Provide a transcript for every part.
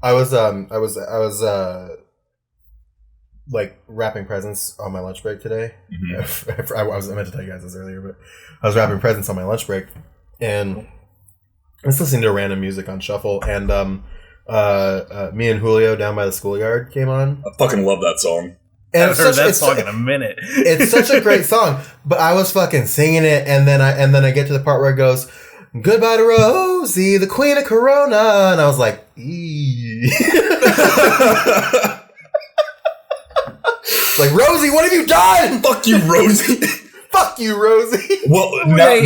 I was like wrapping presents on my lunch break today. Mm-hmm. I meant to tell you guys this earlier, but I was wrapping presents on my lunch break, and I was listening to random music on shuffle, and me and Julio down by the schoolyard came on. I fucking love that song. And I haven't heard that song in a minute. It's such a great song, but I was fucking singing it, and then I get to the part where it goes, "Goodbye to Rosie, the Queen of Corona," and I was like, "Eee." Like, Rosie, what have you done? Fuck you, Rosie. Fuck you, Rosie. Well,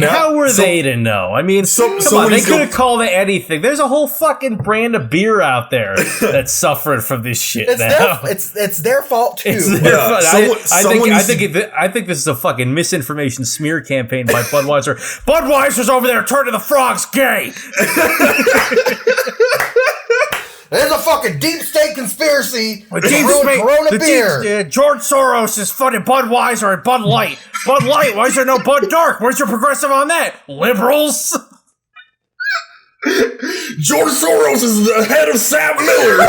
how were they to know? I mean, come on, they could have called it anything. There's a whole fucking brand of beer out there that's suffering from this shit now. It's their fault too. It's their fault. I think this is a fucking misinformation smear campaign by Budweiser. Budweiser's over there turning the frogs gay. There's a fucking deep state conspiracy. Corona beer. George Soros is funding Budweiser and Bud Light. Bud Light, why is there no Bud Dark? Where's your progressive on that? Liberals? George Soros is the head of Sam Miller.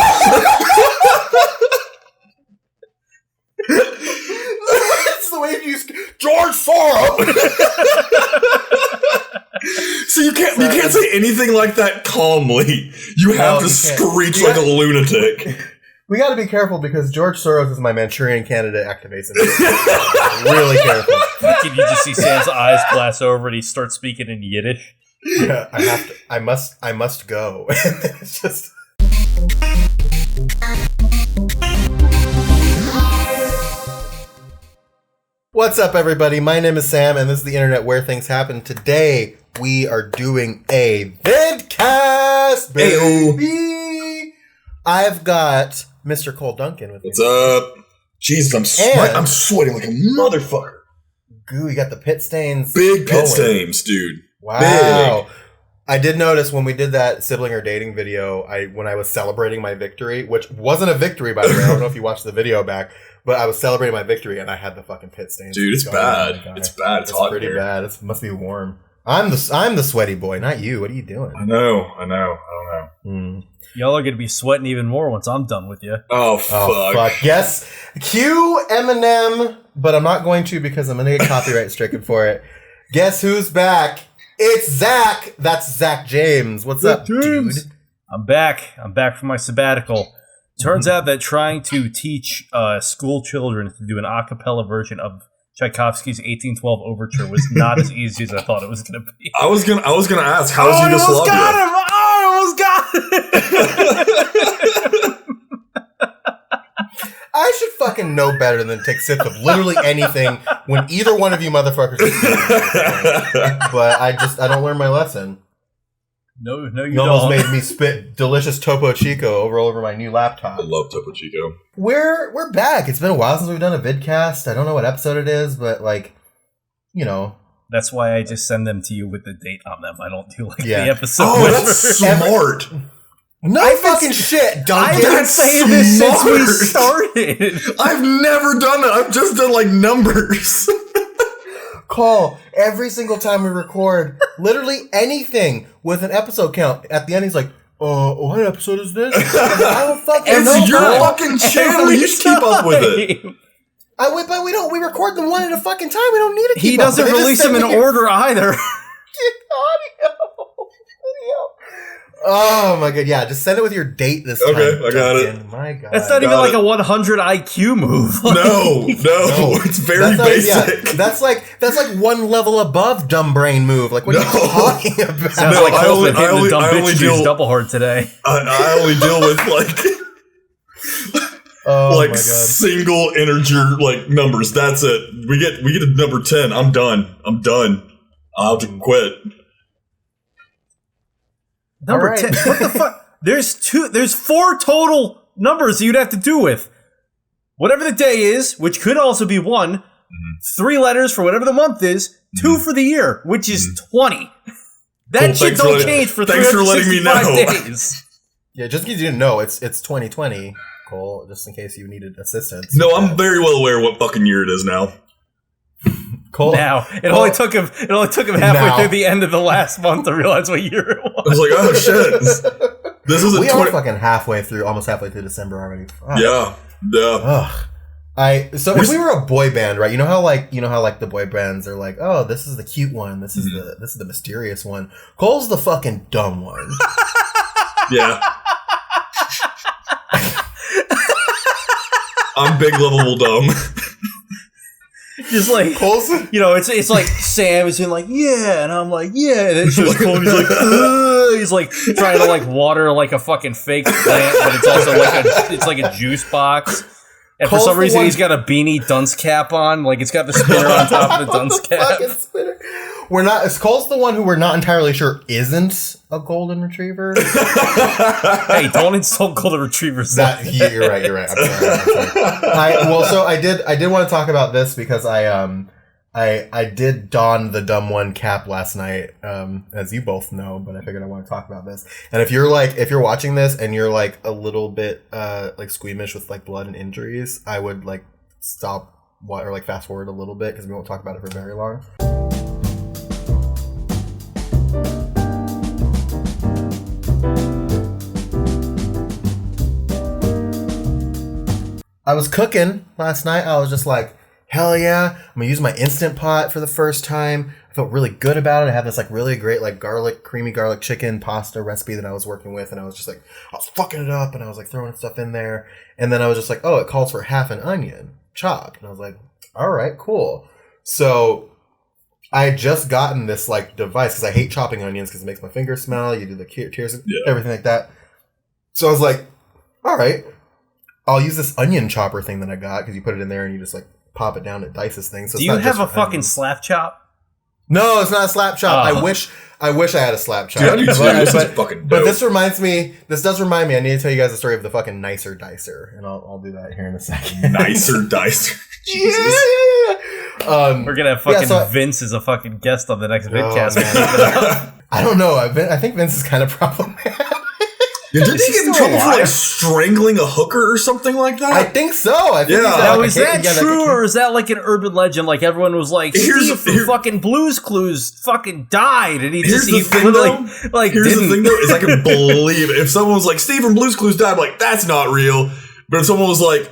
That's the way you use George Soros. So you can't say anything like that calmly. You have to screech like a lunatic. We got to be careful because George Soros is my Manchurian candidate activates. Really careful. Can you just see Sam's eyes glass over and he starts speaking in Yiddish? Yeah, I must go. It's just. What's up, everybody? My name is Sam, and this is the internet where things happen. Today, we are doing a Vidcast, baby! I've got Mr. Cole Duncan with me. What's up? Jesus, I'm sweating like a motherfucker. Goo, you got the pit stains. Big pit stains, dude. Wow. Big. I did notice when we did that sibling or dating video, when I was celebrating my victory, which wasn't a victory, by the way. I don't know if you watched the video back. But I was celebrating my victory, and I had the fucking pit stains. Dude, it's bad. It's bad. It's hot pretty here. Bad. It must be warm. I'm the sweaty boy, not you. What are you doing? I know. I don't know. Y'all are gonna be sweating even more once I'm done with you. Oh fuck. Yes. Cue Eminem, but I'm not going to because I'm gonna get copyright stricken for it. Guess who's back? It's Zach. That's Zach James. What's up, dude? I'm back. I'm back from my sabbatical. Turns out that trying to teach school children to do an a cappella version of Tchaikovsky's 1812 Overture was not as easy as I thought it was going to be. I was gonna ask, how's Yugoslavia? I almost got him! I should fucking know better than take sips of literally anything when either one of you motherfuckers is but I don't learn my lesson. No, you don't. Almost made me spit delicious Topo Chico over my new laptop. I love Topo Chico. We're back. It's been a while since we've done a vidcast. I don't know what episode it is, but That's why I just send them to you with the date on them. I don't do the episode. Oh, that's smart. No fucking shit, Duncan. I've been saying this since we started. I've never done that. I've just done numbers. Call every single time we record literally anything with an episode count. At the end, he's like, what episode is this? I don't fucking know. It's your fucking channel. You should keep up with it. But we don't. We record them one at a fucking time. We don't need to keep He doesn't release them in order either. Audio. Oh my god, yeah, just send it with your date this time. Okay, I got it. My god. That's not even like a 100 IQ move. No, it's very basic. That's like one level above dumb brain move. Like, what are you talking about? Sounds like Cole's been hitting the dumb bitch juice double hard today. I only deal with single integer numbers. That's it. We get to number 10. I'm done. I'll have to quit. Number 10. What the fuck? There's 4 total numbers you'd have to do with. Whatever the day is, which could also be 1, 3 letters for whatever the month is, 2 for the year, which is 20. That shit don't change for 365 days. Yeah, just because you didn't know, it's 2020, Cole, just in case you needed assistance. No, I'm very well aware what fucking year it is now. Cole, now it only took him halfway through the end of the last month to realize what year it was. I was like, oh shit. This is we are fucking almost halfway through December already. Fuck. Yeah. Ugh. If we were a boy band, right? You know how the boy bands are like, oh, this is the cute one, this is the mysterious one. Cole's the fucking dumb one. Yeah. I'm big, lovable, dumb. Just like Cole's, it's like Sam is in like, yeah, and I'm like, yeah, and then it's just Cole, he's like trying to like water like a fucking fake plant, but it's also like a juice box. And Cole's for some reason, he's got a beanie dunce cap on. Like, it's got the spinner on top of the dunce cap. Cole's the one who we're not entirely sure isn't a golden retriever. Hey, don't insult golden retrievers. You're right. I'm sorry. I did want to talk about this because I did don the dumb one cap last night, as you both know, but I figured I want to talk about this. And if you're watching this and you're like a little bit like squeamish with like blood and injuries, I would like stop or like fast forward a little bit because we won't talk about it for very long. I was cooking last night. I was just like, hell yeah, I'm gonna use my Instant Pot for the first time. I felt really good about it. I had this like really great like creamy garlic chicken pasta recipe that I was working with, and I was just like, I was fucking it up, and I was like throwing stuff in there, and then I was just like, oh, it calls for half an onion chopped, and I was like, all right, cool. So I had just gotten this like device because I hate chopping onions because it makes my fingers smell. You do the tears, everything like that. So I was like, all right, I'll use this onion chopper thing that I got because you put it in there and you just like pop it down, it dices things. So do you have a fucking slap chop? No, it's not a slap chop. I wish I had a slap chop. Dude, I do too. This is fucking dope. But this does remind me, I need to tell you guys the story of the fucking Nicer Dicer, and I'll do that here in a second. Nicer Dicer. Jesus. Yeah. We're gonna have fucking Vince as a fucking guest on the next Vidcast. I don't know. I think Vince is kind of problematic. Yeah, didn't he get in trouble for like strangling a hooker or something like that? I think so. Now, is that true, or is that like an urban legend? Like everyone was like, Steve from fucking Blue's Clues fucking died, and here's the thing, though, is I can believe it. If someone was like, Steve from Blue's Clues died, I'm like, that's not real. But if someone was like,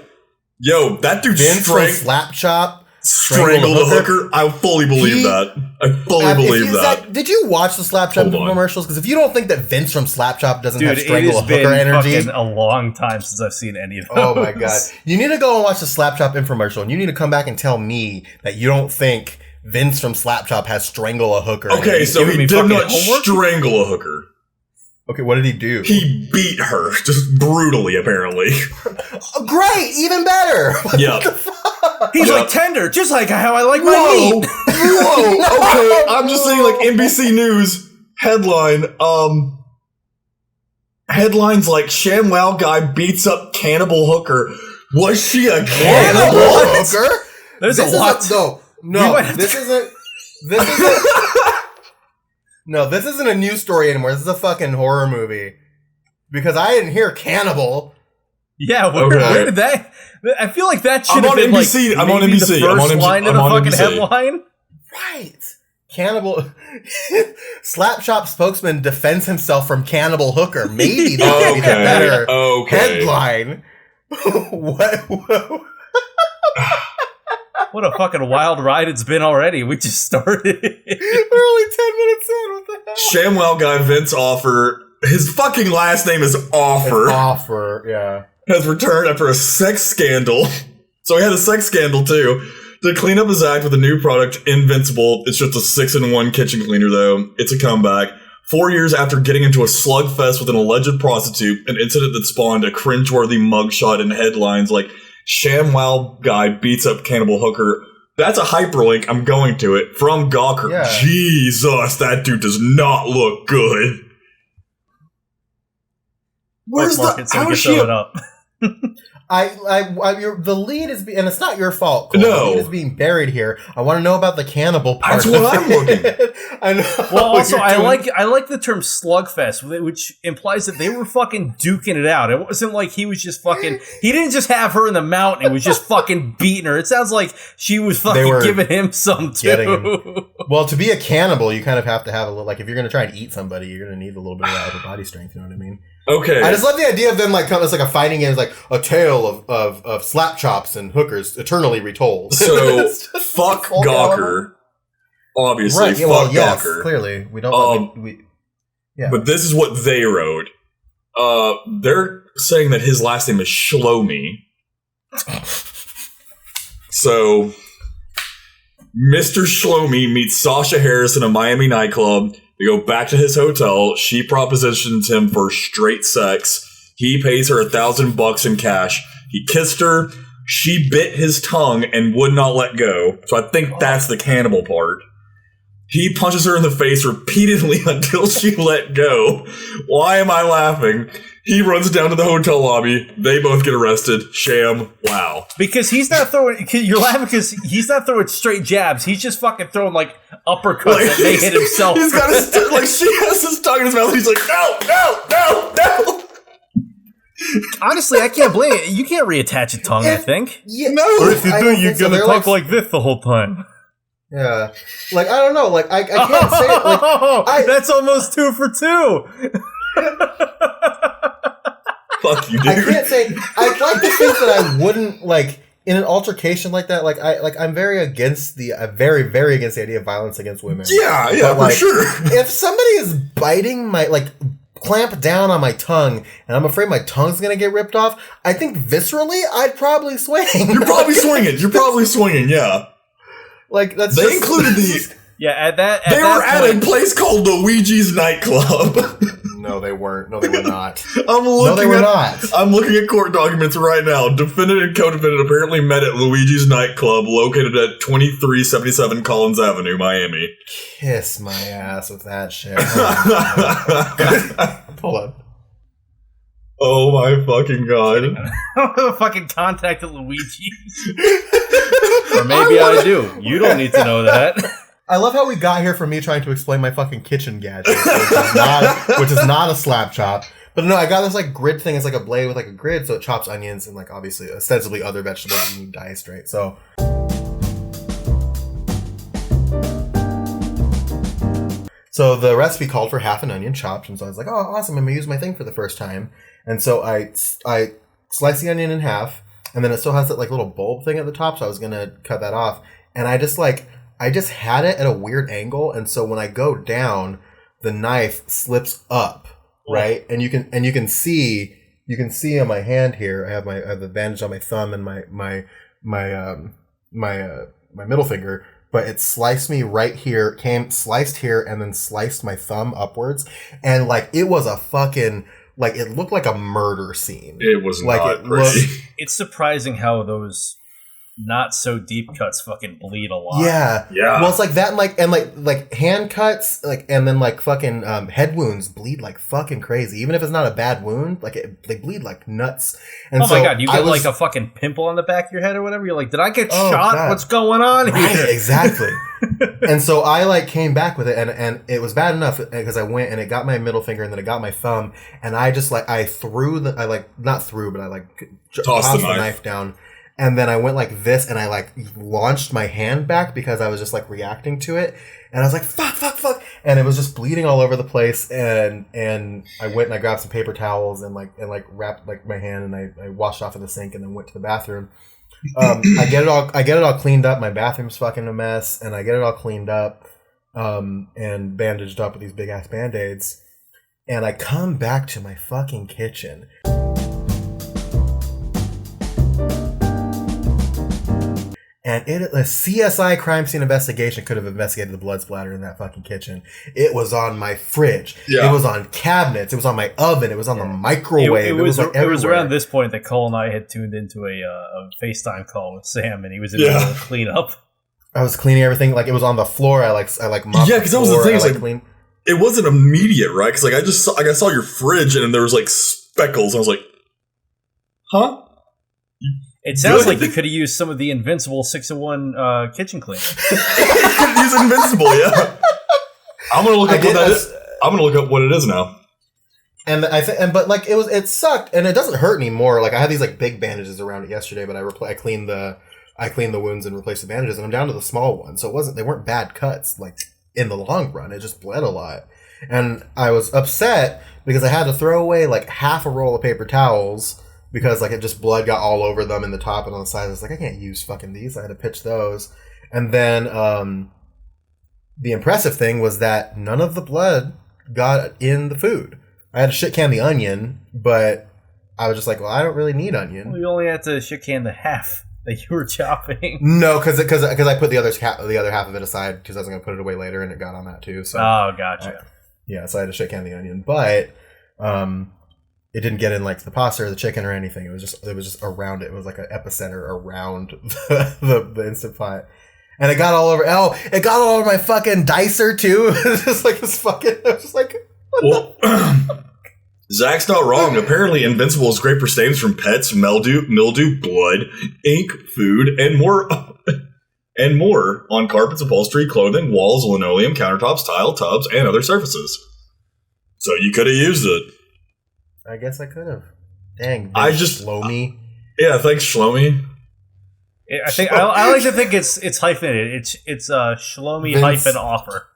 yo, that dude slap chop. Strangled a hooker. I fully believe that. I fully believe that. Did you watch the Slap Chop commercials? Because if you don't think that Vince from Slap Chop doesn't have strangle a hooker energy, it's been a long time since I've seen any of those. Oh my god! You need to go and watch the Slap Chop infomercial, and you need to come back and tell me that you don't think Vince from Slap Chop has strangle a hooker. Okay, so he did not strangle a hooker. Okay, what did he do? He beat her, just brutally, apparently. Great, even better. Yeah. He's like tender, just like how I like my meat. Whoa, okay. I'm just saying, like, NBC News headline, headlines like, ShamWow Guy beats up cannibal hooker. Was she a cannibal hooker? There's a lot. This isn't... No, this isn't a news story anymore. This is a fucking horror movie. Because I didn't hear cannibal. Yeah, where did that... I feel like that should have been NBC. Like I'm on NBC. The first line of the fucking headline. Right. Cannibal... Slap Shop spokesman defends himself from cannibal hooker. Maybe that would be the better headline. What? What a fucking wild ride it's been already. We just started. We're only 10 minutes in. What the hell? ShamWow Guy Vince Offer. His fucking last name is Offer. Offer, yeah. Has returned after a sex scandal. So he had a sex scandal too. To clean up his act with a new product, Invincible. It's just a 6-in-1 kitchen cleaner though. It's a comeback. 4 years after getting into a slugfest with an alleged prostitute, an incident that spawned a cringeworthy mugshot in headlines like ShamWow Guy beats up cannibal hooker. That's a hyperlink. I'm going to it from Gawker. Yeah. Jesus, that dude does not look good. Where's the? How is she? Up. The lead is, and it's not your fault, Cole. No, the lead is being buried here. I want to know about the cannibal part. That's what I'm looking. I know. Well, also, I like the term slugfest, which implies that they were fucking duking it out. It wasn't like he was just fucking. He didn't just have her in the mountain. He was just fucking beating her. It sounds like she was fucking giving him some too. Well, to be a cannibal, you kind of have to have a little. Like, if you're going to try and eat somebody, you're going to need a little bit of that upper body strength. You know what I mean? Okay. I just love the idea of them like it's like a fighting game. It's like a tale of slap chops and hookers eternally retold. So fuck Gawker. Obviously, right? Yeah, fuck yes, Gawker. clearly, we don't. Yeah. But this is what they wrote. They're saying that his last name is Shlomi. So, Mr. Shlomi meets Sasha Harris in a Miami nightclub. They go back to his hotel. She propositions him for straight sex. He pays her $1,000 in cash. He kissed her. She bit his tongue and would not let go. So I think that's the cannibal part. He punches her in the face repeatedly until she let go. Why am I laughing? He runs down to the hotel lobby. They both get arrested. ShamWow. Because he's not throwing. You're laughing because he's not throwing straight jabs. He's just fucking throwing like uppercuts that may hit himself. He's got his like she has his tongue in his mouth. And he's like, no. Honestly, I can't blame it. You can't reattach a tongue. I think. Yeah, no. Or if you do, you're so. gonna talk like this the whole time. Yeah, like I don't know, like I can't say it. Like, that's almost 2 for 2. Fuck you, dude. I can't say. I'd like to think that I wouldn't like in an altercation like that. I'm very against very against the idea of violence against women. Yeah, but, for sure. If somebody is biting my clamp down on my tongue, and I'm afraid my tongue's gonna get ripped off, I think viscerally I'd probably swing. You're probably swinging. Yeah. Like that's they included the. Yeah, they were at a place called Luigi's nightclub. No, they weren't. No, they were not. I'm looking at court documents right now. Defendant and co-defendant apparently met at Luigi's nightclub located at 2377 Collins Avenue, Miami. Kiss my ass with that shit. Hold on. Oh my fucking god. I don't have a fucking contact at Luigi's. Or maybe I do. You don't need to know that. I love how we got here from me trying to explain my fucking kitchen gadget, which is not a slap chop. But no, I got this like grid thing. It's like a blade with like a grid, so it chops onions and like obviously ostensibly other vegetables you need dice straight. So the recipe called for half an onion chopped, and so I was like, oh, awesome, I'm gonna use my thing for the first time. And so I sliced the onion in half, and then it still has that like little bulb thing at the top, so I was gonna cut that off. And I just had it at a weird angle, and so when I go down, the knife slips up, right? And you can see on my hand here, I have the bandage on my thumb and my middle finger, but it sliced me right here, sliced here, and then sliced my thumb upwards, and like it was a fucking like it looked like a murder scene. It was like not pretty. It's surprising how those not so deep cuts fucking bleed a lot. Yeah. Well, it's like that, and like hand cuts, like, and then like fucking head wounds bleed like fucking crazy. Even if it's not a bad wound, like they bleed like nuts. And oh my god, you get like a fucking pimple on the back of your head or whatever. You're like, did I get shot? God. What's going on here? Right, exactly. And so I like came back with it, and it was bad enough because I went and it got my middle finger and then it got my thumb, and I just like I tossed the knife down. And then I went like this, and I like launched my hand back because I was just like reacting to it, and I was like fuck, and it was just bleeding all over the place. And I went and I grabbed some paper towels and wrapped like my hand, and I washed off in the sink, and then went to the bathroom. I get it all cleaned up. My bathroom's fucking a mess, and I get it all cleaned up, and bandaged up with these big ass Band-Aids. And I come back to my fucking kitchen. And a CSI crime scene investigation could have investigated the blood splatter in that fucking kitchen. It was on my fridge. Yeah. It was on cabinets. It was on my oven. It was on the microwave. It was around this point that Cole and I had tuned into a FaceTime call with Sam, and he was in the middle of cleanup. I was cleaning everything. Like, it was on the floor. I mopped because that was the thing. Like, it wasn't immediate, right? Because like I saw your fridge, and there was like speckles. I was like, huh? It sounds like you could have used some of the Invincible 6-in-1 kitchen cleaner. You could use Invincible, yeah. I'm gonna look up what that is. I'm gonna look up what it is now. And but like it sucked, and it doesn't hurt anymore. Like I had these like big bandages around it yesterday, but I cleaned the wounds and replaced the bandages, and I'm down to the small ones. So they weren't bad cuts. Like in the long run, it just bled a lot. And I was upset because I had to throw away like half a roll of paper towels because like it just blood got all over them in the top and on the sides. I was like, I can't use fucking these. I had to pitch those. And then the impressive thing was that none of the blood got in the food. I had to shit can the onion, but I was just like, well, I don't really need onion. Well, you only had to shit can the half that you were chopping. No, because I put the other half of it aside because I was going to put it away later, and it got on that too. So gotcha. Yeah, so I had to shit can the onion, but it didn't get in like the pasta or the chicken or anything. It was just around it. It was like an epicenter around the Instant Pot. And it got all over. Oh, it got all over my fucking dicer too. It was just like this fucking. I was just like, well, Zach's not wrong. Apparently, Invincible is great for stains from pets, mildew, blood, ink, food, and more. And more on carpets, upholstery, clothing, walls, linoleum, countertops, tile, tubs, and other surfaces. So you could have used it. I guess I could have. Dang, Shlomi. Yeah, thanks, Shlomi. I think I like to think it's hyphenated. It's Shlomi hyphen offer.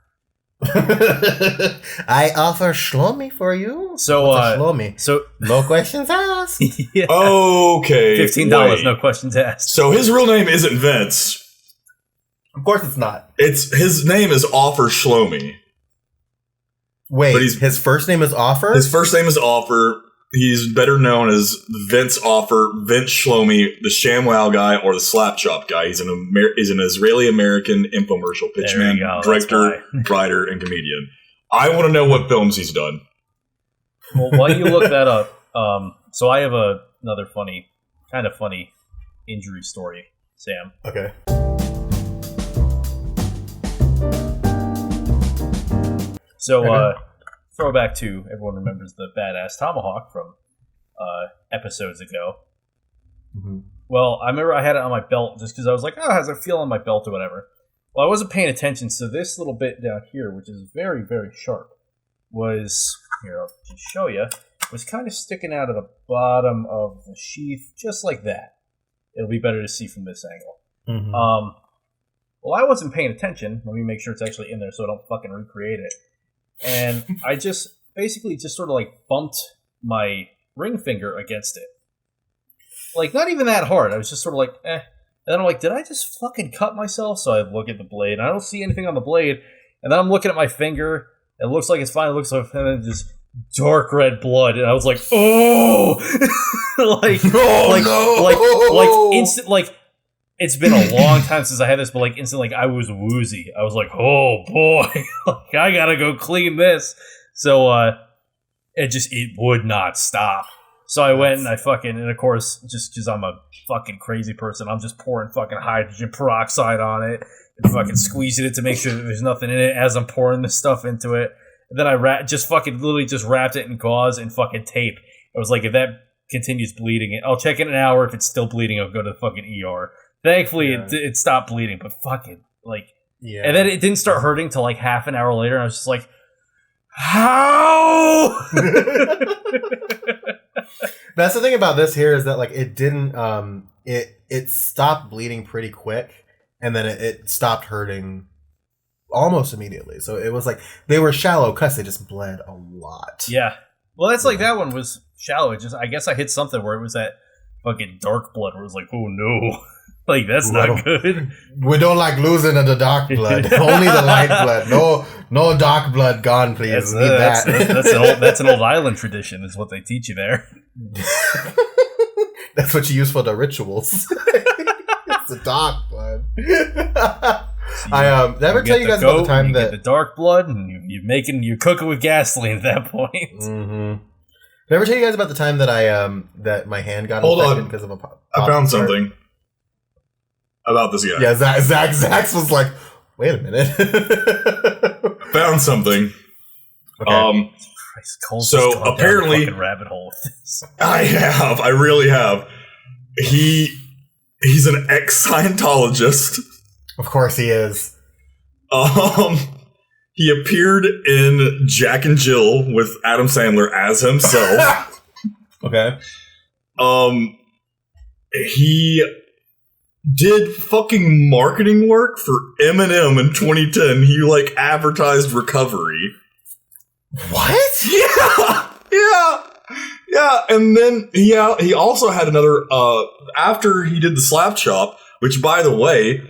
I offer Shlomi for you. So Shlomi. So no questions asked. Yeah. Okay, $15, no questions asked. So his real name isn't Vince. Of course, it's not. His name is Offer Shlomi. Wait, but his first name is Offer? His first name is Offer. He's better known as Vince Offer, Vince Shlomi, the ShamWow Guy, or the Slap Chop Guy. He's an Israeli-American infomercial pitchman, director, writer, and comedian. I want to know what films he's done. Well, while you look that up, so I have another kind of funny injury story, Sam. Okay. So, throwback to everyone remembers the badass tomahawk from episodes ago. Mm-hmm. Well, I remember I had it on my belt just because I was like, oh, how's it feel on my belt or whatever. Well, I wasn't paying attention, so this little bit down here, which is very, very sharp, was, here, I'll just show you, was kind of sticking out of the bottom of the sheath, just like that. It'll be better to see from this angle. Mm-hmm. Well, I wasn't paying attention. Let me make sure it's actually in there so I don't fucking recreate it. And I just basically just sort of like bumped my ring finger against it. Like, not even that hard. I was just sort of like, eh. And then I'm like, did I just fucking cut myself? So I look at the blade, and I don't see anything on the blade. And then I'm looking at my finger. It looks like it's fine. It looks like just dark red blood. And I was like, oh! Instant, like, it's been a long time since I had this, but like instantly, like I was woozy. I was like, "Oh boy, like, I gotta go clean this." So it would not stop. So I went and and of course, just because I'm a fucking crazy person, I'm just pouring fucking hydrogen peroxide on it and fucking squeezing it to make sure that there's nothing in it as I'm pouring this stuff into it. And then I wrapped it in gauze and fucking tape. I was like, if that continues bleeding, I'll check in an hour. If it's still bleeding, I'll go to the fucking ER. Thankfully, it stopped bleeding, but fucking, like... Yeah. And then it didn't start hurting till like half an hour later, and I was just like, how? That's the thing about this here is that, like, it didn't... It stopped bleeding pretty quick, and then it stopped hurting almost immediately. So it was like, they were shallow cuts, they just bled a lot. Yeah. Well, that's like, that one was shallow. It just, I guess I hit something where it was that fucking dark blood, where it was like, oh no. Like, that's not good. We don't like losing the dark blood. Only the light blood. No dark blood gone, please. That's an old island tradition, is what they teach you there. That's what you use for the rituals. It's the dark blood. So never tell you guys about the time that get the dark blood, and you're cooking with gasoline at that point. Mm-hmm. Never tell you guys about the time that that my hand got infected because of a pop. I found something about this guy. Yeah, Zach's was like, wait a minute. Found something. Okay. So apparently, rabbit hole with this. I really have. He's an ex-Scientologist. Of course he is. He appeared in Jack and Jill with Adam Sandler as himself. Okay. He did fucking marketing work for Eminem in 2010. He like advertised recovery. What? Yeah. And then he also had another, after he did the slap chop, which, by the way,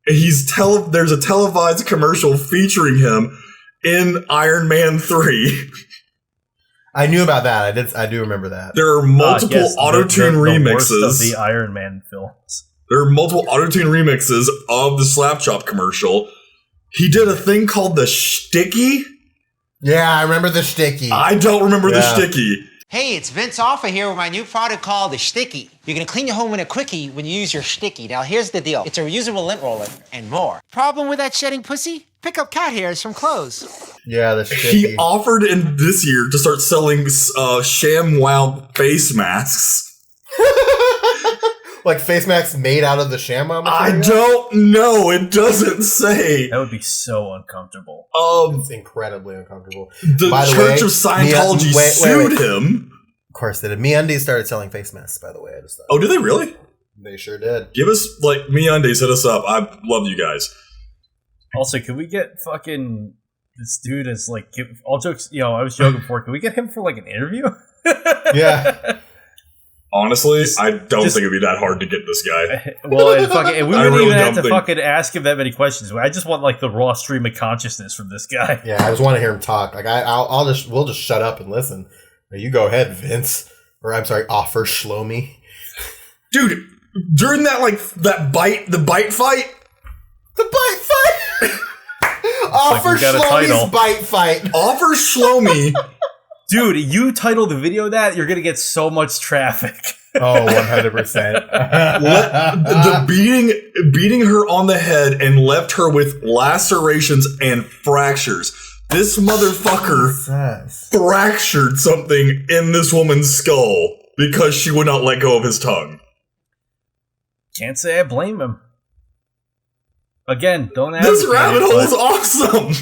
there's a televised commercial featuring him in Iron Man 3. I knew about that. I do remember that. There are multiple auto-tune remixes. The worst of the Iron Man films. There are multiple auto-tune remixes of the slap chop commercial. He did a thing called the Shticky. Yeah, I remember the Shticky. I don't remember the Shticky. Hey, it's Vince Offer here with my new product called the Shticky. You're gonna clean your home in a quickie when you use your Shticky. Now here's the deal. It's a reusable lint roller and more. Problem with that shedding pussy? Pick up cat hairs from clothes. Yeah, the Shticky. He offered in this year to start selling ShamWow face masks. Like face masks made out of the ShamWow material? I don't know. It doesn't say. That would be so uncomfortable. It's incredibly uncomfortable. The Church of Scientology sued him. Of course they did. MeUndies started selling face masks, by the way. I just thought. Oh, did they really? They sure did. Give us, MeUndies, hit us up. I love you guys. Also, can we get fucking this dude as, all jokes, I was joking before, can we get him for, an interview? Yeah. Honestly, I don't think it'd be that hard to get this guy. Well, and we wouldn't even have to fucking ask him that many questions. I just want the raw stream of consciousness from this guy. Yeah, I just want to hear him talk. We'll just shut up and listen. You go ahead, Vince, or I'm sorry, Offer Shlomi. Dude, during that the bite fight. Offer Shlomi's bite fight. Offer Shlomi. Dude, you title the video that, you're going to get so much traffic. Oh, 100%. The beating her on the head and left her with lacerations and fractures. This motherfucker fractured something in this woman's skull because she would not let go of his tongue. Can't say I blame him. Again, don't ask. This rabbit hole is awesome.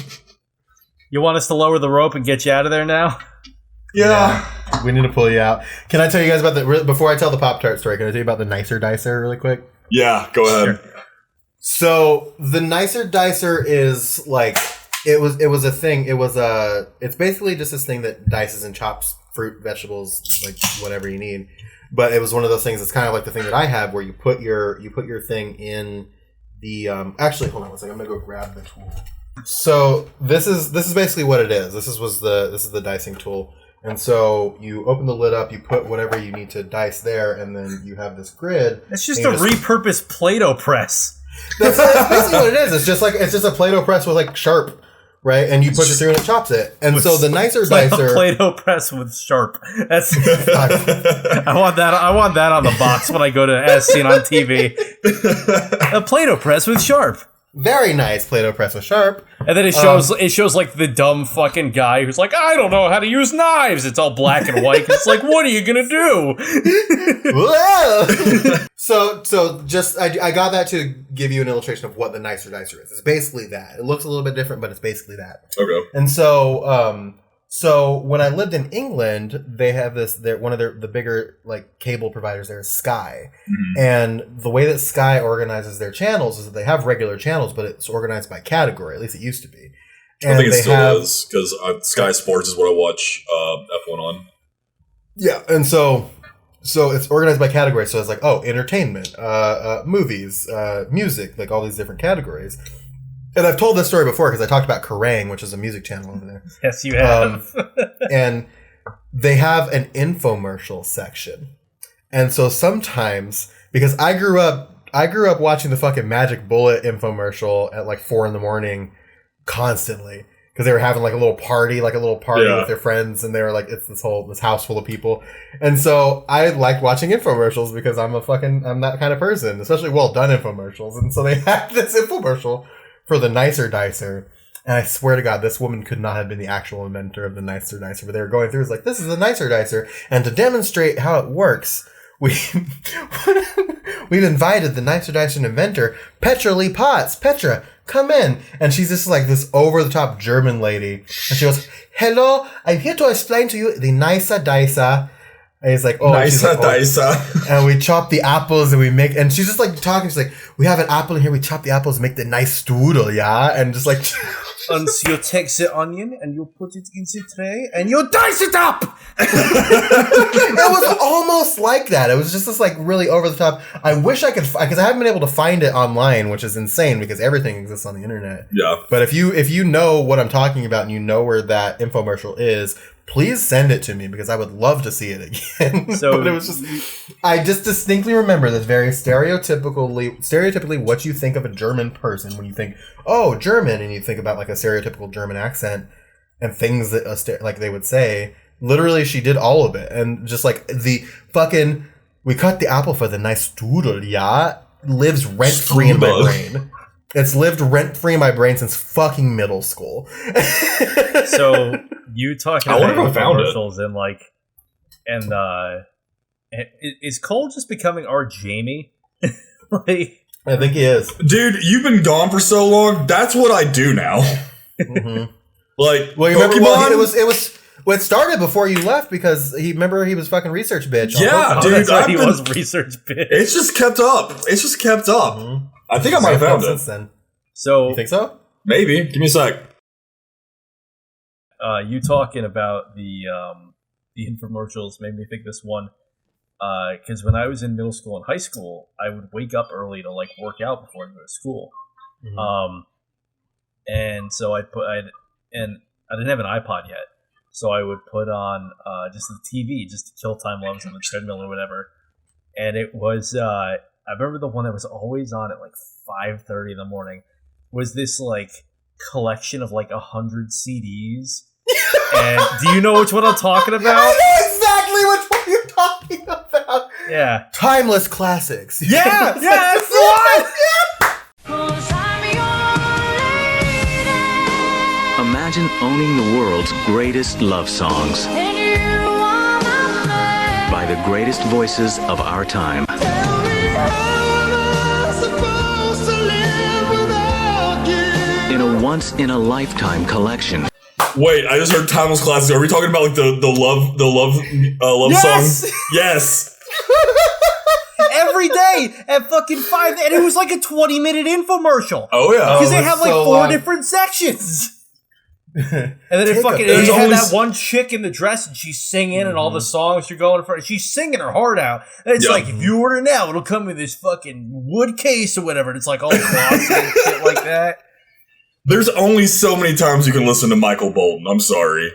You want us to lower the rope and get you out of there now? Yeah. We need to pull you out. Can I tell you guys about before I tell the Pop-Tart story, can I tell you about the Nicer Dicer really quick? Yeah, go ahead. Sure. So the Nicer Dicer is it was a thing. It's basically just this thing that dices and chops fruit, vegetables, whatever you need. But it was one of those things. It's kind of like the thing that I have, where you put your thing in the. Actually, hold on one second. I'm gonna go grab the tool. So this is basically what it is. This is the dicing tool. And so you open the lid up, you put whatever you need to dice there, and then you have this grid. It's just a repurposed Play-Doh press. That's basically what it is. It's just a Play-Doh press with Sharp, right? And you push it through and it chops it. And so the Nicer Dicer, a Play-Doh press with Sharp. That's I want that on the box when I go to As Seen on TV. A Play-Doh press with Sharp. Very nice Play-Doh press with Sharp. And then it shows the dumb fucking guy who's like, I don't know how to use knives. It's all black and white. It's what are you gonna do? So just I got that to give you an illustration of what the Nicer Dicer is. It's basically that. It looks a little bit different, but it's basically that. Okay. And so when I lived in England, they have one of the bigger cable providers there is Sky. Mm-hmm. And the way that Sky organizes their channels is that they have regular channels, but it's organized by category. At least it used to be. And I think it still is, because Sky Sports is what I watch F1 on. Yeah, and so it's organized by category. So it's entertainment, movies, music, all these different categories. And I've told this story before because I talked about Kerrang, which is a music channel over there. Yes, you have. And they have an infomercial section. And so sometimes, because I grew up watching the fucking Magic Bullet infomercial at 4 a.m. constantly. Because they were having a little party with their friends, and they were it's this house full of people. And so I liked watching infomercials because I'm that kind of person, especially well done infomercials. And so they had this infomercial for the Nicer Dicer. And I swear to God, this woman could not have been the actual inventor of the Nicer Dicer. But they were going through, this is the Nicer Dicer. And to demonstrate how it works, we've invited the Nicer Dicer inventor, Petra Lee Potts. Petra, come in. And she's just this over-the-top German lady. And she goes, hello, I'm here to explain to you the Nicer Dicer. And he's like, oh, nice, like, and we chop the apples and we make, and she's just like talking. She's like, we have an apple in here. We chop the apples, make the nice strudel, yeah, and just like. And so you take the onion and you put it in the tray and you dice it up. It was almost like that. It was just this like really over the top. I wish I could, because I haven't been able to find it online, which is insane because everything exists on the internet. Yeah. But if you know what I'm talking about and you know where that infomercial is, please send it to me because I would love to see it again. So but it was just, I just distinctly remember this very stereotypically what you think of a German person when you think, oh, German, and you think about like a stereotypical German accent and things that like they would say. Literally, she did all of it, and just like the fucking, we cut the apple for the nice strudel, yeah, lives rent free in my brain. It's lived rent-free in my brain since fucking middle school. So you talking about commercials and like, and is Cole just becoming our Jamie? Like, I think he is. Dude, you've been gone for so long. That's what I do now. Mm-hmm. Like, well, you remember, it started before you left because he was fucking research bitch. Yeah, dude, that's right, he was research bitch. It's just kept up. Mm-hmm. I think I might have found it. Then. So you think so? Maybe. Give me a sec. You talking about the infomercials made me think this one. Because when I was in middle school and high school, I would wake up early to like work out before I go to school. Mm-hmm. And so I didn't have an iPod yet, so I would put on just the TV just to kill time while I was on the treadmill or whatever. And it was I remember the one that was always on at like 5:30 in the morning was this like collection of like 100 CDs. And do you know which one I'm talking about? I know exactly which one you're talking about. Yeah, timeless classics. Yeah, that's the one. Imagine owning the world's greatest love songs by the greatest voices of our time. In a once-in-a-lifetime collection. Wait, I just heard timeless classics. Are we talking about like the love Yes! song? Yes. Every day at fucking 5, and it was like a 20-minute infomercial. Oh yeah, because they have like so 4 long. different sections. And then it fucking they had that one chick in the dress, and she's singing, and all the songs are going for. She's singing her heart out. And it's like, if you order now, it'll come with this fucking wood case or whatever. And it's like all glossy and shit like that. There's only so many times you can listen to Michael Bolton. I'm sorry,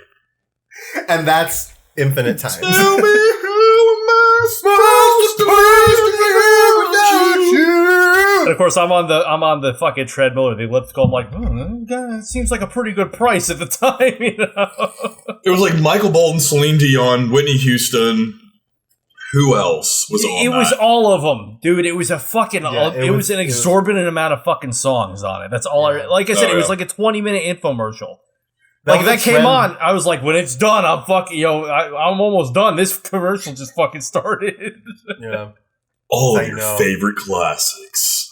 and that's infinite times. Tell me how am I supposed to live without you? And of course, I'm on the fucking treadmill or the elliptical. I'm like, it seems like a pretty good price at the time, you know. It was like Michael Bolton, Celine Dion, Whitney Houston. Who else was on It that? was all of them, dude. It was a fucking. It was an exorbitant amount of fucking songs on it. That's all. Yeah. Like I said, it was like a 20-minute infomercial. That Like that came on, I was like, when it's done, I'm fucking. I'm almost done. This commercial just fucking started. Yeah. All of your favorite classics.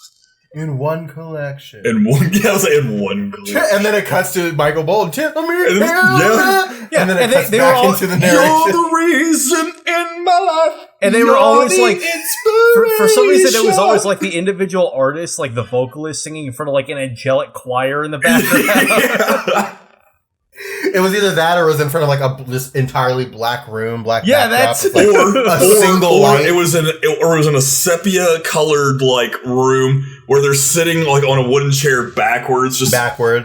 In one collection. In one collection. And then it cuts to Michael Bolton. Yeah. And then it cuts back into the narration. You're the reason in my life. And they were always like, for some reason, it was always like the individual artist, like the vocalist singing in front of like an angelic choir in the background. It was either that or it was in front of like this entirely black room, black that's like a single light. It was in a sepia colored like room where they're sitting like on a wooden chair backwards,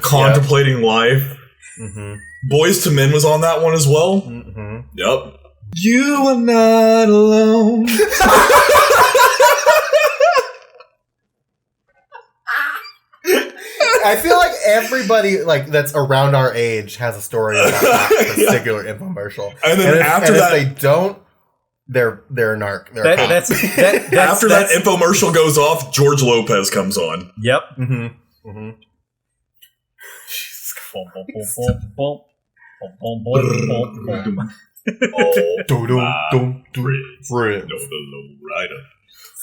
contemplating life. Mm-hmm. Boys to Men was on that one as well. Mm-hmm. Yep. You are not alone. I feel like everybody like that's around our age has a story about that particular infomercial. And then after that, if they don't, they're a narc. After that infomercial goes off, George Lopez comes on. Yep. Mm-hmm. Mm-hmm.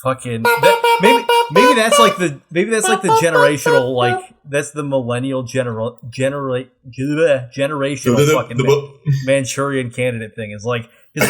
Fucking maybe that's like the generational, like that's the millennial generational fucking Manchurian Candidate thing. Is like No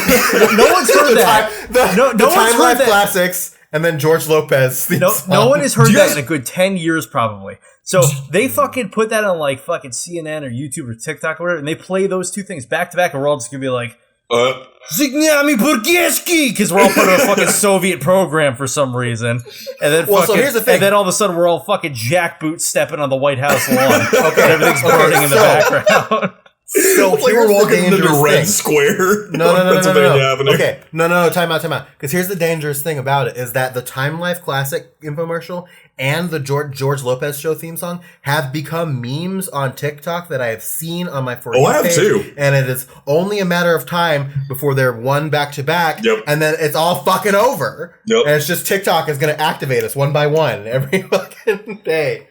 one's heard that. No one's Time heard Life that. Classics and then George Lopez. No one has heard that in a good 10 years probably. So they fucking put that on like fucking CNN or YouTube or TikTok or whatever, and they play those two things back to back, and we're all just gonna be like, Zigniami Burgeski, because we're all part of a fucking Soviet program for some reason. And then so here's the thing. And then all of a sudden we're all fucking jackboot stepping on the White House lawn. And everything's burning in the background. So it's like we're walking into the Red Square. No. Avenue. Okay, no, time out. Because here's the dangerous thing about it is that the Time Life Classic infomercial and the George Lopez show theme song have become memes on TikTok that I have seen on my For You I have page, too. and it is only a matter of time before they're one back to back, and then it's all fucking over. Yep. And it's just TikTok is going to activate us one by one every fucking day.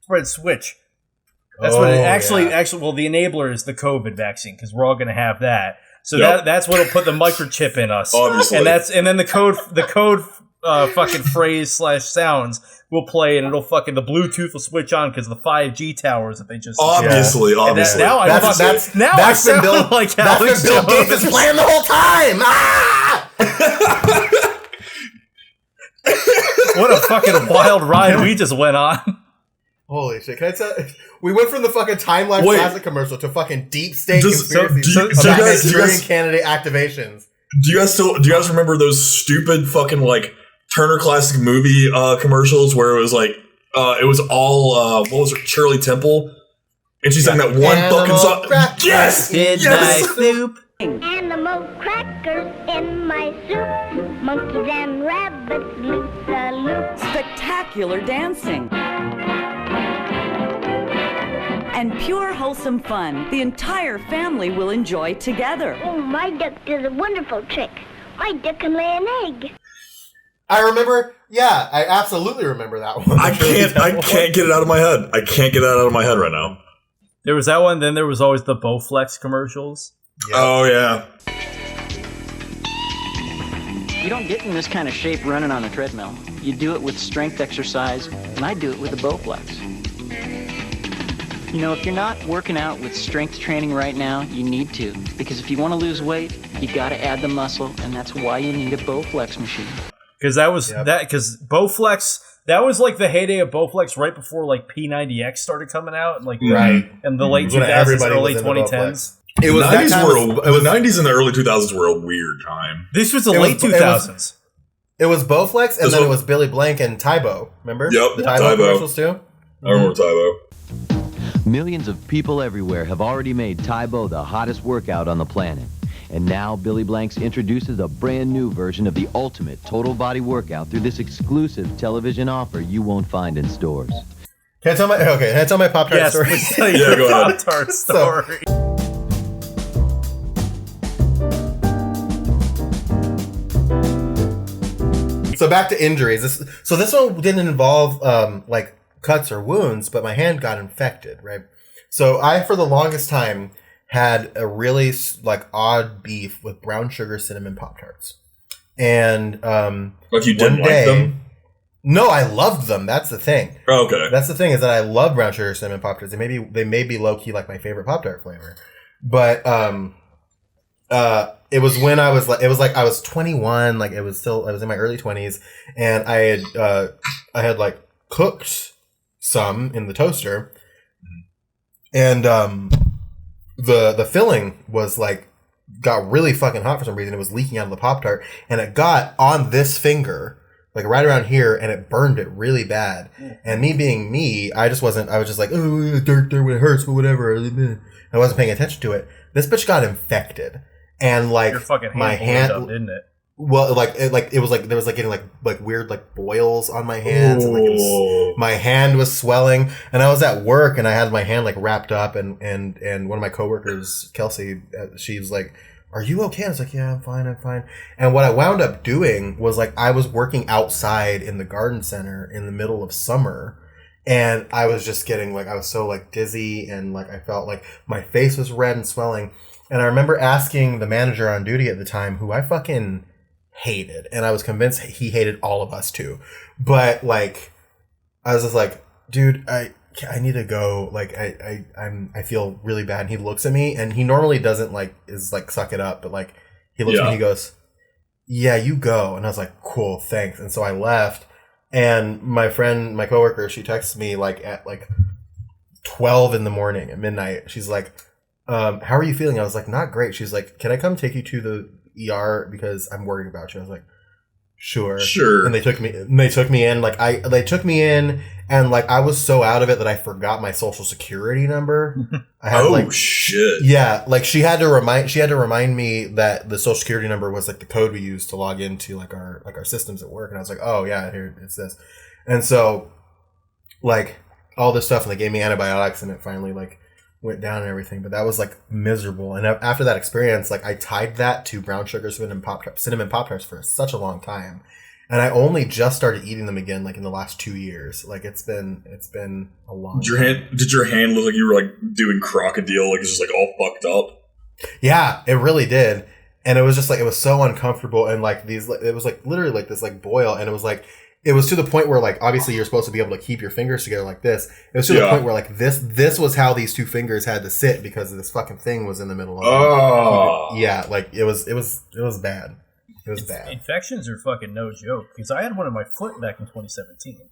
Spread switch. That's what it actually, well, the enabler is the COVID vaccine because we're all going to have that. So that's what'll put the microchip in us. Obviously. And then the code fucking phrase / sounds will play and it'll fucking, the Bluetooth will switch on because of the 5G towers that they just. Obviously. Now I sound like that's Alex been Bill Gates is playing the whole time. What a fucking wild ride we just went on. Holy shit! Can I tell? We went from the fucking Time Life Classic commercial to fucking deep state conspiracy about Nigerian candidate activations. Do you guys remember those stupid fucking like Turner Classic Movie commercials where it was like it was all what was it, Shirley Temple, and she sang that one fucking song. Yes, Midnight Soup. Animal crackers in my soup. Monkeys and rabbits loop the loop. Spectacular dancing. And pure wholesome fun the entire family will enjoy together. Oh, my duck does a wonderful trick. My duck can lay an egg. I remember, I absolutely remember that one. I can't get it out of my head. I can't get that out of my head right now. There was that one, then there was always the Bowflex commercials. Yep. Oh, yeah. You don't get in this kind of shape running on a treadmill. You do it with strength exercise, and I do it with the Bowflex. You know, if you're not working out with strength training right now, you need to. Because if you want to lose weight, you got to add the muscle, and that's why you need a Bowflex machine. Because that was because Bowflex, that was like the heyday of Bowflex right before like P90X started coming out, and like in the late 2000s, early 2010s. It was the 90s and the early 2000s were a weird time. This was the late 2000s. It was Bowflex, and then it was Billy Blank and Tybo. Remember? Yep, the Tybo commercials too. I remember Tybo. Millions of people everywhere have already made Tybo the hottest workout on the planet. And now Billy Blanks introduces a brand new version of the ultimate total body workout through this exclusive television offer you won't find in stores. Can I tell my Pop-Tart story? Yes, please tell your Pop-Tart story. So back to injuries. This one didn't involve like cuts or wounds, but my hand got infected, right? So I, for the longest time, had a really like odd beef with brown sugar cinnamon Pop-Tarts. And like you didn't like them? No, I loved them. That's the thing. Oh, okay. That's the thing is that I love brown sugar cinnamon Pop-Tarts. They may be low key like my favorite Pop-Tart flavor. But it was when I was I was 21, like I was in my early 20s, and I had like cooked some in the toaster, and the filling was like got really fucking hot for some reason. It was leaking out of the Pop-Tart, and it got on this finger, like right around here, and it burned it really bad. And me being me, I was just like, oh, dirt when it hurts, but whatever. I wasn't paying attention to it. This bitch got infected, and like my hand, up, didn't it? Well, it was like there was like getting like weird like boils on my hands, and like my hand was swelling. And I was at work, and I had my hand like wrapped up, and one of my coworkers, Kelsey, she was like, "Are you okay?" I was like, "Yeah, I'm fine." And what I wound up doing was like I was working outside in the garden center in the middle of summer. And I was just getting like, I was so like dizzy, and like I felt like my face was red and swelling. And I remember asking the manager on duty at the time, who I fucking hated, and I was convinced he hated all of us too. But like, I was just like, dude, I need to go. Like I feel really bad. And he looks at me, and he normally doesn't like, is like, suck it up, but like He looks at me, he goes, yeah, you go. And I was like, cool, thanks. And so I left. And my friend, my coworker, she texts me like at like 12 in the morning at midnight. She's like, how are you feeling? I was like, not great. She's like, can I come take you to the ER because I'm worried about you? I was like, sure. And they took me in. They took me in, and like I was so out of it that I forgot my social security number. I had, shit. Yeah, like she had to remind me that the social security number was like the code we used to log into like our systems at work, and I was like, oh yeah, here it's this. And so like all this stuff, and they gave me antibiotics, and it finally like went down and everything. But that was like miserable. And after that experience, like I tied that to brown sugar cinnamon Pop-Tarts for such a long time. And I only just started eating them again like in the last 2 years. Like it's been a long time. Did your hand look like you were like doing crocodile, like it's just like all fucked up? Yeah, it really did. And it was just like, it was so uncomfortable, and like it was like literally like this like boil, and it was to the point where like obviously you're supposed to be able to keep your fingers together like this. It was to the point where like this was how these two fingers had to sit because this fucking thing was in the middle of it. Yeah, like it was bad. It was bad. Infections are fucking no joke, because I had one in my foot back in 2017.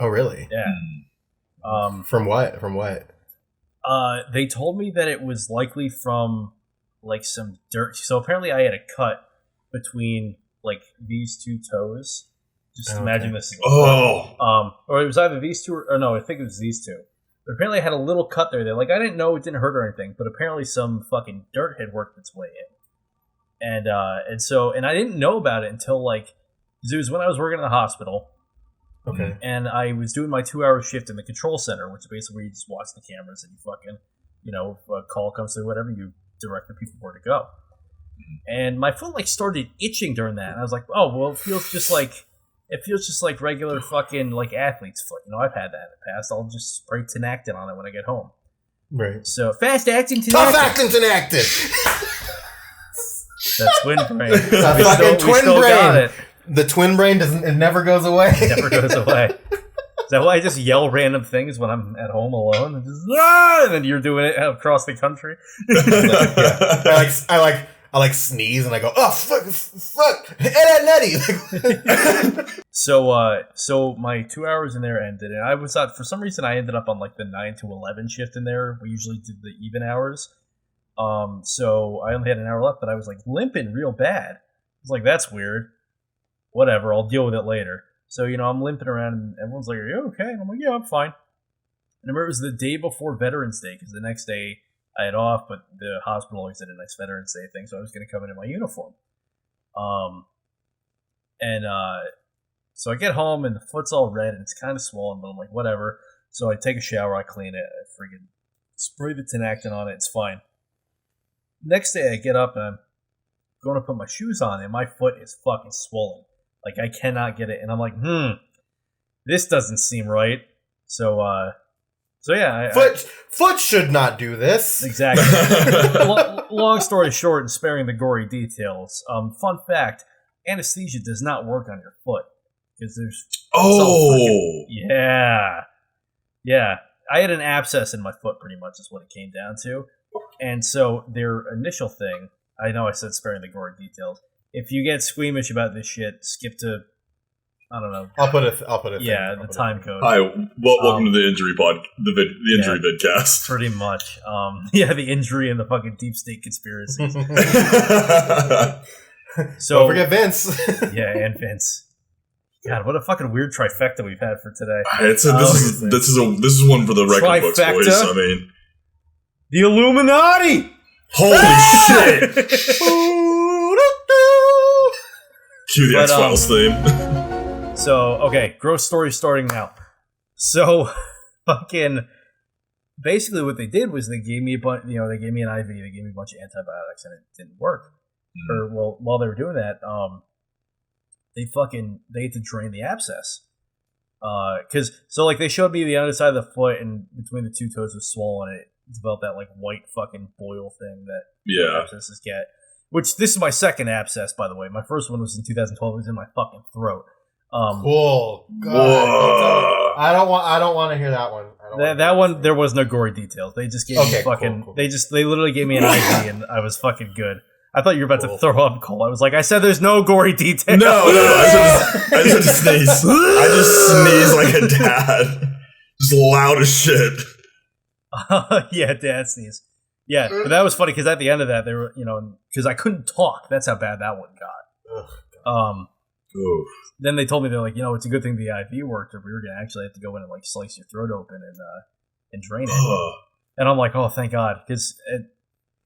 Oh really? Yeah. From what? They told me that it was likely from like some dirt. So apparently I had a cut between like these two toes. Just imagine this. Or it was either these two or no, I think it was these two. But apparently I had a little cut there. Like I didn't know it didn't hurt or anything, but apparently some fucking dirt had worked its way in. And I didn't know about it until like, because it was when I was working in the hospital. Okay. And I was doing my 2-hour shift in the control center, which is basically where you just watch the cameras and you fucking, if a call comes through, whatever, you direct the people where to go. And my foot like started itching during that, and I was like, oh well, it feels just like regular fucking like athlete's foot. I've had that in the past. I'll just spray Tinactin on it when I get home. Right. So fast acting Tinactin. Tough acting Tinactin. That twin brain. That fucking twin brain. The twin brain it never goes away. It never goes away. Is that why I just yell random things when I'm at home alone? And, and then you're doing it across the country. I sneeze and I go, oh fuck, Ed Nettie. So my 2 hours in there ended, and I was for some reason I ended up on like the 9 to 11 shift in there. We usually do the even hours. So I only had an hour left, but I was like limping real bad. I was like, that's weird. Whatever, I'll deal with it later. So, I'm limping around, and everyone's like, are you okay? And I'm like, yeah, I'm fine. And I remember it was the day before Veterans Day, because the next day I had off, but the hospital always did a nice Veterans Day thing, so I was going to come in my uniform. So I get home, and the foot's all red, and it's kind of swollen, but I'm like, whatever. So I take a shower, I clean it, I friggin' spray the Tinactin on it, it's fine. Next day I get up, and I'm going to put my shoes on, and my foot is fucking swollen. Like, I cannot get it. And I'm like, this doesn't seem right. So yeah. Foot should not do this. Exactly. Long story short, and sparing the gory details, fun fact, anesthesia does not work on your foot. Because there's... Yeah. I had an abscess in my foot, pretty much, is what it came down to. And so their initial thing, I know I said sparing the gory details. If you get squeamish about this shit, skip to, I don't know. I'll put it. Yeah, the time code. Hi, welcome to the injury the injury vidcast. Pretty much. The injury and the fucking deep state conspiracies. So don't forget Vince. Yeah, and Vince. God, what a fucking weird trifecta we've had for today. This is one for the record books, boys. I mean, the Illuminati. Holy shit! Cue the X-Files theme. So, okay, gross story starting now. So, fucking, basically what they did was they gave me a bunch, they gave me an IV, they gave me a bunch of antibiotics, and it didn't work. Or, well, while they were doing that, they had to drain the abscess. They showed me the underside of the foot, and between the two toes was swollen, and it developed that, like, white fucking boil thing that abscesses get. Which, this is my second abscess, by the way. My first one was in 2012. It was in my fucking throat. Cool. God, I don't want to hear that one. That one, there was no gory details. They just gave me fucking... Cool. They literally gave me an IV, and I was fucking good. I thought you were about to throw up, Cole. I was like, I said there's no gory detail. No, I just sneeze. I just sneeze like a dad. Just loud as shit. Yeah, dad sneeze. Yeah, but that was funny because at the end of that, they were, because I couldn't talk. That's how bad that one got. Then they told me, they're like, it's a good thing the IV worked, or we were going to actually have to go in and like slice your throat open and drain it. And I'm like, oh, thank God. Because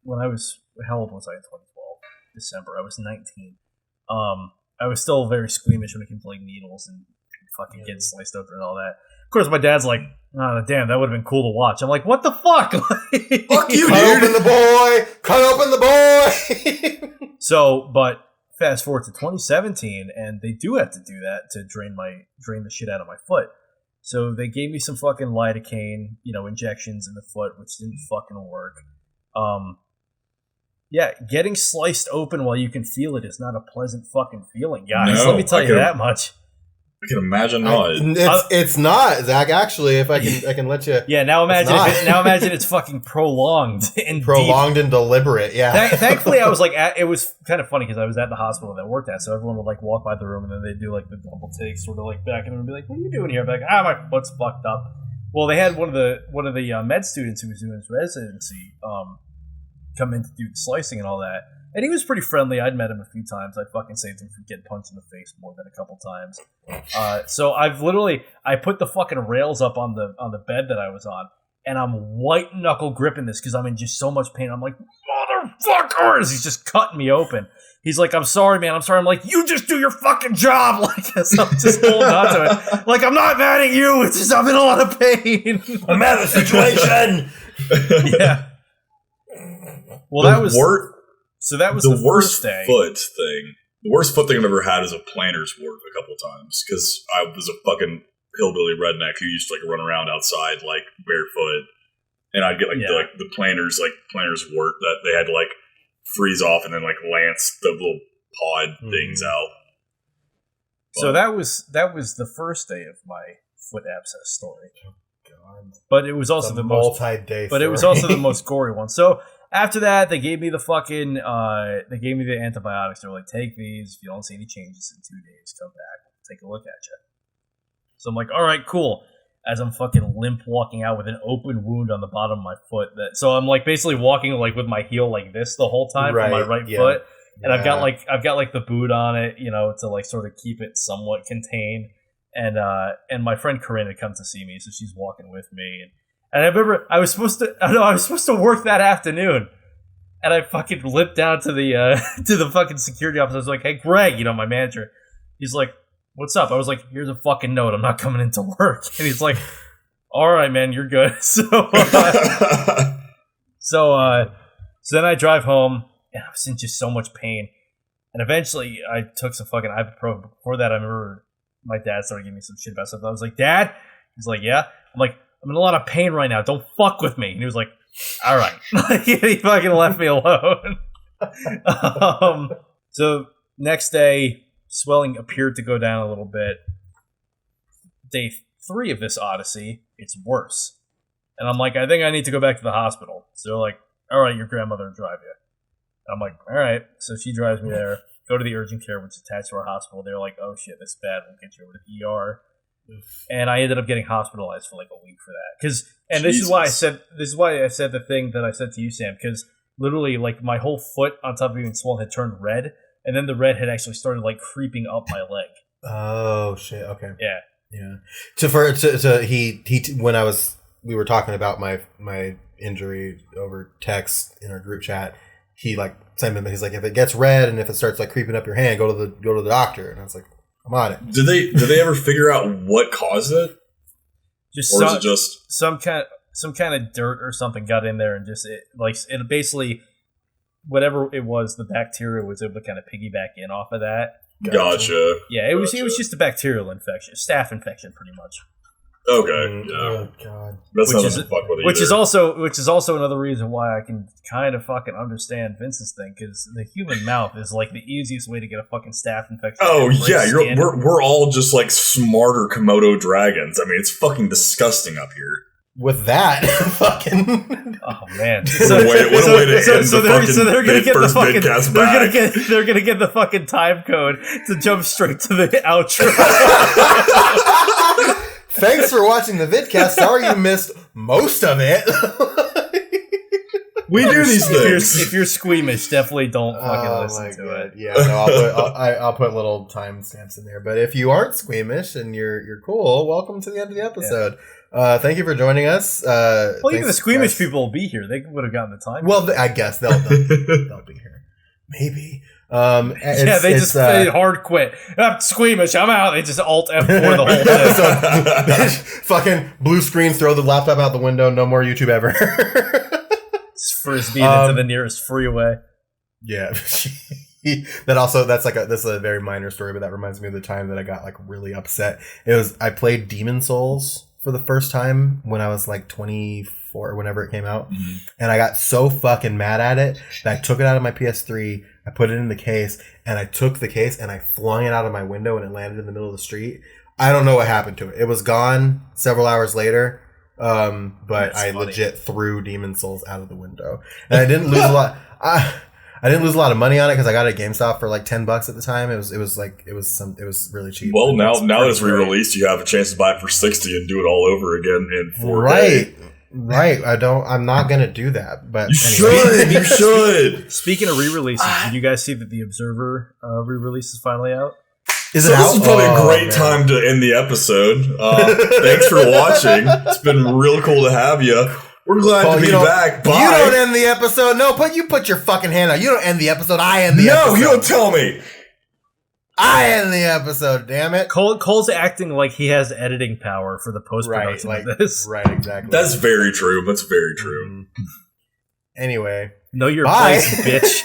when I was, how old was I in 2012? December. I was 19. I was still very squeamish when it came to like needles and fucking getting sliced open and all that. Of course, my dad's like, oh, damn, that would have been cool to watch. I'm like, what the fuck? Fuck you, Cut dude. open the boy! Cut open the boy! So, but fast forward to 2017, and they do have to do that to drain the shit out of my foot. So they gave me some fucking lidocaine, injections in the foot, which didn't fucking work. Yeah, getting sliced open while you can feel it is not a pleasant fucking feeling, guys. No, Let me tell you that much. I can imagine not. It's not, Zach. Actually, if I can let you. Yeah, now imagine it's fucking prolonged and and deliberate. Yeah. Thankfully, I was like, it was kind of funny because I was at the hospital that I worked at, so everyone would like walk by the room and then they'd do like the double take, sort of like back, and they'd be like, "What are you doing here?" I'm like, my foot's fucked up. Well, they had one of the med students who was doing his residency come in to do the slicing and all that. And he was pretty friendly. I'd met him a few times. I fucking saved him from getting punched in the face more than a couple times. So I put the fucking rails up on the bed that I was on, and I'm white knuckle gripping this because I'm in just so much pain. I'm like, motherfuckers! He's just cutting me open. He's like, I'm sorry, man. I'm sorry. I'm like, you just do your fucking job. Like, as I'm just holding on to it. Like, I'm not mad at you. It's just I'm in a lot of pain. I'm mad at the situation. Yeah. Well, that was the worst first day. foot thing. The worst foot thing I've ever had is a planter's wart a couple times because I was a fucking hillbilly redneck who used to like run around outside like barefoot, and I'd get the planter's wart that they had to like freeze off and then like lance the little pod things out. So that was the first day of my foot abscess story. Oh God! But it was also the most multi-day. But it was also the most gory one. So after that, they gave me the fucking the antibiotics. They were like, take these. If you don't see any changes in 2 days, come back. Take a look at you. So I'm like, all right, cool. As I'm fucking limp walking out with an open wound on the bottom of my foot. So I'm like basically walking like with my heel like this the whole time on my right foot. And I've got like the boot on it, to like sort of keep it somewhat contained. And my friend Corinne had come to see me, so she's walking with me. And I remember I was supposed to work that afternoon, and I fucking limped down to the fucking security office. I was like, "Hey, Greg, my manager." He's like, "What's up?" I was like, "Here's a fucking note. I'm not coming into work." And he's like, "All right, man, you're good." So then I drive home, and I was in just so much pain. And eventually, I took some fucking ibuprofen. Before that, I remember my dad started giving me some shit about stuff. I was like, "Dad?" He's like, "Yeah." I'm like, "I'm in a lot of pain right now. Don't fuck with me." And he was like, all right. He fucking left me alone. So next day, swelling appeared to go down a little bit. Day 3 of this odyssey, it's worse. And I'm like, I think I need to go back to the hospital. So they're like, all right, your grandmother will drive you. I'm like, all right. So she drives me there. Go to the urgent care, which is attached to our hospital. They're like, oh shit, this is bad. We'll get you over to the ER. And I ended up getting hospitalized for like a week for that. This is why I said the thing that I said to you, Sam, because literally like my whole foot on top of being swollen had turned red, and then the red had actually started like creeping up my leg. Oh shit! Okay. Yeah. When we were talking about my injury over text in our group chat, he like sent me. He's like, if it gets red and if it starts like creeping up your hand, go to the doctor. And I was like, I'm on it. Did they ever figure out what caused it? Is it just some kind of dirt or something got in there and just it basically whatever it was, the bacteria was able to kind of piggyback in off of that. Gotcha. Yeah, it was just a bacterial infection, staph infection, pretty much. Okay. Yeah. Oh god. That's not to fuck with it. Which is also another reason why I can kind of fucking understand Vincent's thing, because the human mouth is like the easiest way to get a fucking staph infection. Oh yeah, we're all just like smarter Komodo dragons. I mean, it's fucking disgusting up here. with that, fucking. Oh man! What a way to end they're gonna get the first fucking. Vidcast back. They're gonna get the fucking time code to jump straight to the outro. Thanks for watching the vidcast. Sorry you missed most of it. We do these things. If you're squeamish, definitely don't fucking listen to it. Yeah, no, I'll put little timestamps in there. But if you aren't squeamish and you're cool, welcome to the end of the episode. Yeah. Thank you for joining us. Even the squeamish people will be here. They would have gotten the time. Well, I guess they'll be here. Maybe. They just hard quit. I'm squeamish. I'm out. They just Alt F4 the whole thing. Fucking blue screen. Throw the laptop out the window. No more YouTube ever. Frisbee into the nearest freeway. Yeah. That's a very minor story, but that reminds me of the time that I got like really upset. I played Demon Souls for the first time when I was like 24, whenever it came out. Mm-hmm. And I got so fucking mad at it that I took it out of my PS3, I put it in the case, and I took the case and I flung it out of my window and it landed in the middle of the street. I don't know what happened to it. It was gone several hours later. But that's I funny. Legit threw Demon Souls out of the window, and I didn't lose a lot. I didn't lose a lot of money on it because I got it at GameStop for like $10 at the time. It was really cheap. Well, now that it's re-released, you have a chance to buy it for $60 and do it all over again in 4K. Right. I'm not gonna do that, but you should. Speaking of re-releases, did you guys see that the Observer re-release is finally out? This is probably a great time to end the episode. Thanks for watching. It's been real cool to have you. We're glad to be back. Bye. You don't end the episode. No, you put your fucking hand out. You don't end the episode. I end the episode. No, you don't tell me. I end the episode, damn it. Cole's acting like he has editing power for the post-production of this. Right, exactly. That's very true. That's very true. Anyway. Know your place, bitch.